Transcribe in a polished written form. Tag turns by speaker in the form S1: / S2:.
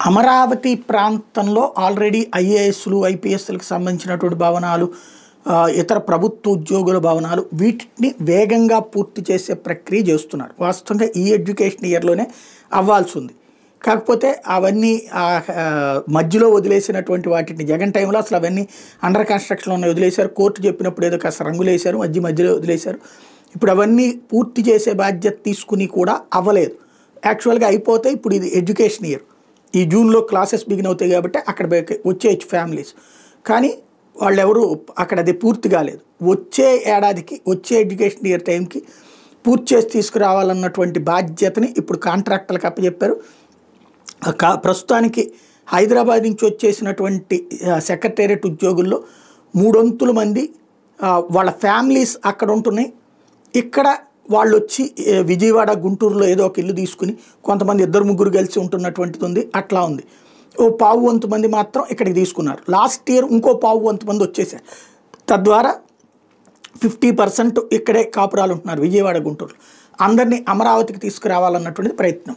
S1: అమరావతి ప్రాంతంలో ఆల్రెడీ ఐఏఎస్లు ఐపీఎస్లకు సంబంధించినటువంటి భవనాలు, ఇతర ప్రభుత్వ ఉద్యోగుల భవనాలు వీటిని వేగంగా పూర్తి చేసే ప్రక్రియ చేస్తున్నారు. వాస్తవంగా ఈ ఎడ్యుకేషన్ ఇయర్లోనే అవ్వాల్సి ఉంది. కాకపోతే అవన్నీ మధ్యలో వదిలేసినటువంటి వాటిని జగన్ టైంలో అసలు అవన్నీ అండర్ కన్స్ట్రక్షన్లో వదిలేశారు. కోర్టు చెప్పినప్పుడు ఏదో కాస్త రంగులేశారు, మధ్యలో వదిలేశారు. ఇప్పుడు అవన్నీ పూర్తి చేసే బాధ్యత తీసుకుని కూడా అవ్వలేదు. యాక్చువల్గా అయిపోతే ఇప్పుడు ఇది ఎడ్యుకేషన్ ఇయర్, ఈ జూన్లో క్లాసెస్ బిగిన్ అవుతాయి కాబట్టి అక్కడ వచ్చేయచ్చు ఫ్యామిలీస్. కానీ వాళ్ళు ఎవరు అక్కడ అది పూర్తి కాలేదు. వచ్చే ఏడాదికి వచ్చే ఎడ్యుకేషన్ ఇయర్ టైంకి పూర్తి చేసి తీసుకురావాలన్నటువంటి బాధ్యతని ఇప్పుడు కాంట్రాక్టర్లకు అప్పచెప్పారు. ప్రస్తుతానికి హైదరాబాద్ నుంచి వచ్చేసినటువంటి సెక్రటేరియట్ ఉద్యోగుల్లో 3/4 మంది వాళ్ళ ఫ్యామిలీస్ అక్కడ ఉంటున్నాయి. ఇక్కడ వాళ్ళు వచ్చి విజయవాడ, గుంటూరులో ఏదో ఒక ఇల్లు తీసుకుని కొంతమంది 2-3 కలిసి ఉంటున్నటువంటిది ఉంది. అట్లా ఉంది. ఓ 1/4 మంది మాత్రం ఇక్కడికి తీసుకున్నారు. లాస్ట్ ఇయర్ ఇంకో 1/4 మంది వచ్చేసారు. తద్వారా 50% ఇక్కడే కాపురాలు ఉంటున్నారు విజయవాడ, గుంటూరు. అందరినీ అమరావతికి తీసుకురావాలన్నటువంటిది ప్రయత్నం.